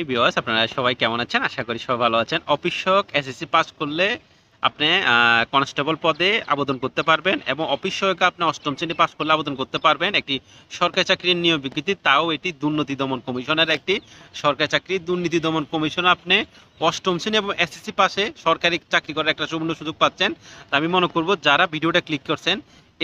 Hi viewers, আপনারা সবাই কেমন আছেন? আশা করি সবাই ভালো আছেন। অফিস সহায়ক এসএসসি পাস করলে আপনি কনস্টেবল পদে আবেদন করতে পারবেন এবং অফিস সহায়কে আপনি ৮ম শ্রেণী পাস করলে আবেদন করতে পারবেন একটি সরকারি চাকরির নিয়োগ বিজ্ঞপ্তি, তাও এটি দুর্নীতি দমন কমিশনের একটি সরকারি চাকরি। দুর্নীতি দমন কমিশন আপনি ৮ম শ্রেণী এবং এসএসসি পাশে সরকারি চাকরি করার একটা সুবর্ণ সুযোগ পাচ্ছেন। তা আমি মনে করব যারা ভিডিওটা ক্লিক করছেন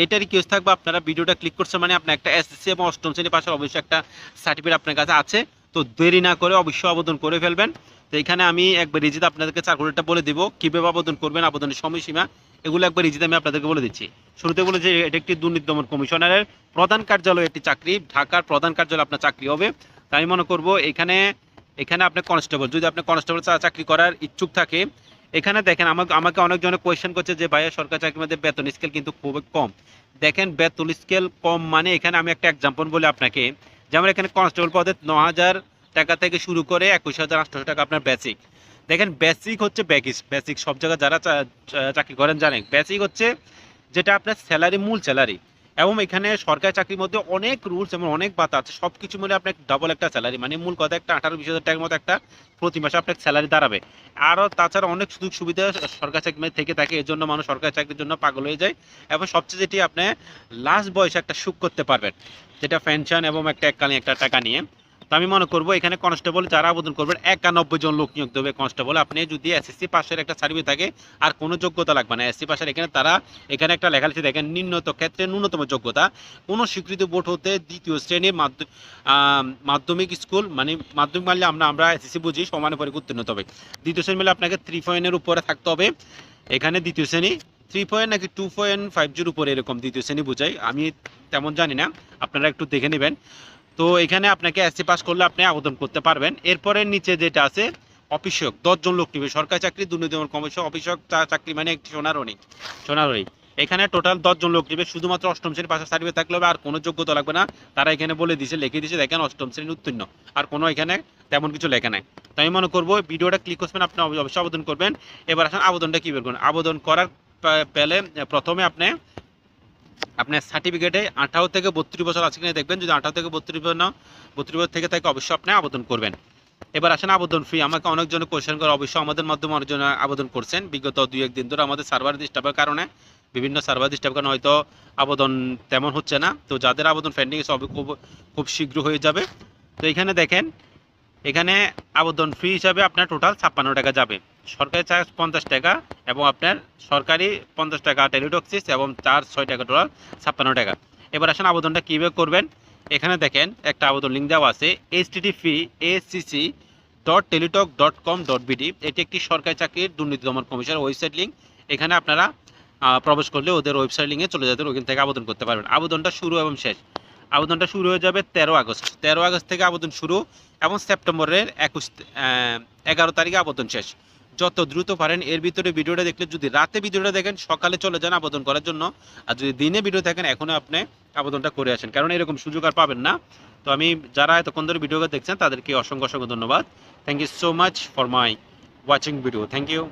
এটার রিকোয়েস্ট থাকবে, আপনারা ভিডিওটা ক্লিক করছেন মানে আপনার একটা এসএসসি এবং ৮ম শ্রেণী পাশের অবশ্যই একটা সার্টিফিকেট আপনার কাছে আছে। তো দেরি না করে অবশ্যই আবেদন করে ফেলবেন। তো এখানে আমি একবার ইজিতে আপনাদেরকে সার্কুলারটা বলে দিব, কীভাবে আবেদন করবেন, আবেদনের সময়সীমা, এগুলো একবার ইজিতে আমি আপনাদেরকে বলে দিচ্ছি। শুরুতে বলে যে এটা একটি দুর্নীতি দমন কমিশনারের প্রধান কার্যালয় একটি চাকরি, ঢাকার প্রধান কার্যালয় আপনার চাকরি হবে। তাই আমি মনে করব এখানে আপনি কনস্টেবল, যদি আপনি কনস্টেবল চাকরি করার ইচ্ছুক থাকে, এখানে দেখেন আমাকে অনেকজনে কোয়েশ্চেন করছে যে ভাইয়া সরকারি চাকরির মধ্যে বেতন স্কেল কিন্তু খুবই কম। দেখেন বেতন স্কেল কম মানে এখানে আমি একটা এক্সাম্পল বলি আপনাকে, যেমন এখানে কনস্টেবল পদে ৯,০০০ টাকা থেকে শুরু করে ২১,৮০০ টাকা আপনার বেসিক। দেখেন বেসিক হচ্ছে বেসিক সব জায়গায় যারা চাকরি করেন জানেন বেসিক হচ্ছে যেটা আপনার স্যালারি, মূল স্যালারি। এবং এখানে সরকারি চাকরির মধ্যে অনেক রুলস এবং অনেক বাতা আছে, সব কিছু মিলে আপনার ডাবল একটা স্যালারি, মানে মূল কথা একটা ১৮-২০ হাজার টাকার মতো একটা প্রতি মাসে আপনার স্যালারি দাঁড়াবে। আরও তাছাড়া অনেক সুযোগ সুবিধা সরকারি চাকরি থেকে থাকে, এর জন্য মানুষ সরকারি চাকরির জন্য পাগল হয়ে যায়। এবং সবচেয়ে যেটি আপনি লাস্ট বয়সে একটা সুখ করতে পারবেন, যেটা পেনশন এবং একটা এককালীন একটা টাকা নিয়ে। তো আমি মনে করবো এখানে কনস্টেবল যারা আবেদন করবেন ৯১ জন লোক নিয়োগ দেবে কনস্টেবল। আপনি যদি এসএসসি পাশের একটা সার্টিফিকেট থাকে আর কোনো যোগ্যতা লাগবে না, এসএসসি পাশের এখানে একটা লেখালেখি দেখেন, নিম্নত ক্ষেত্রে ন্যূনতম যোগ্যতা কোনো স্বীকৃত বোর্ড হতে দ্বিতীয় শ্রেণীর মাধ্যমিক স্কুল, মানে মাধ্যমিক মানলে আমরা এসএসসি বুঝি সমানের পরীক্ষা উত্তীর্ণ হবে। দ্বিতীয় শ্রেণী মিলে আপনাকে 3 উপরে থাকতে হবে। এখানে দ্বিতীয় শ্রেণী 3 নাকি 2.50 উপরে এরকম দ্বিতীয় শ্রেণী বোঝাই, আমি তেমন জানি না, আপনারা একটু দেখে নেবেন। তো এখানে আপনাকে এসসি পাস করলে আপনি আবেদন করতে পারবেন। এরপরে নিচে যেটা আছে অফিস সহায়ক ১০ জন লোক নিবে, সরকারি চাকরি দুর্নীতি দমন কমিশন অফিস সহায়ক চাকরি মানে একটি সোনারহরিণ। এখানে টোটাল ১০ জন লোক নিবে, শুধুমাত্র ৮ম শ্রেণী পাশের সার্টিফিকেট থাকলে হবে, আর কোনো যোগ্যতা লাগবে না। তারা এখানে বলে দিয়েছে, লিখে দিয়েছে দেখেন ৮ম শ্রেণী উত্তীর্ণ, আর কোনো এখানে তেমন কিছু লেখা নাই। তো আমি মনে করবো ভিডিওটা ক্লিক করবেন, আপনি অবশ্যই আবেদন করবেন। এবার আসেন আবেদনটা কী করবেন। আবেদন করার পেলে প্রথমে আপনার সার্টিফিকেটে ১৮ থেকে ৩২ বছর আছে কিনা দেখবেন, যদি ১৮ থেকে ৩২ বছর থেকে থাকে অবশ্যই আপনি আবেদন করবেন। এবার আসেন আবেদন ফি। আমাকে অনেকজনে কোয়েশ্চেন করে, অবশ্যই আমাদের মাধ্যমে অনেকজন আবেদন করছেন বিগত ২-১ দিন ধরে। আমাদের সার্ভার ডিস্টার্বের কারণে হয়তো আবেদন তেমন হচ্ছে না। তো যাদের আবেদন পেন্ডিং আছে খুব শীঘ্র হয়ে যাবে। তো এখানে দেখেন, এখানে আবেদন ফি হিসাবে আপনার টোটাল ৫৬ টাকা যাবে, সরকারি চার্জ ৫০ টাকা এবং আপনার সরকারি ৫০ টাকা টেলিটক্সিস এবং চার্জ ৬ টাকা, টোটাল ৫৬ টাকা। এবার আসেন আবেদনটা কীভাবে করবেন। এখানে দেখেন একটা আবেদন লিঙ্ক দেওয়া আছে, http://acc.teletalk.com.bd। এটি একটি সরকারি চাকরির দুর্নীতি দমন কমিশনের ওয়েবসাইট লিঙ্ক। এখানে আপনারা প্রবেশ করলে ওদের ওয়েবসাইট লিঙ্কে চলে যেতে, ওইখান থেকে আবেদন করতে পারবেন। আবেদনটা শুরু এবং শেষ, আবেদনটা শুরু হয়ে যাবে ১৩ আগস্ট থেকে আবেদন শুরু এবং সেপ্টেম্বরের ১১ তারিখে আবেদন শেষ। যত দ্রুত পারেন এর ভিতরে ভিডিওটা দেখলে, যদি রাতে ভিডিওটা দেখেন সকালে চলে যান আবেদন করার জন্য, আর যদি দিনে ভিডিও দেখেন এখনও আপনি আবেদনটা করে আসেন, কারণ এরকম সুযোগ আর পাবেন না। তো আমি যারা এতক্ষণ ধরে ভিডিওটা দেখছেন তাদেরকে অসংখ্য ধন্যবাদ। Thank you so much for my watching video. Thank you.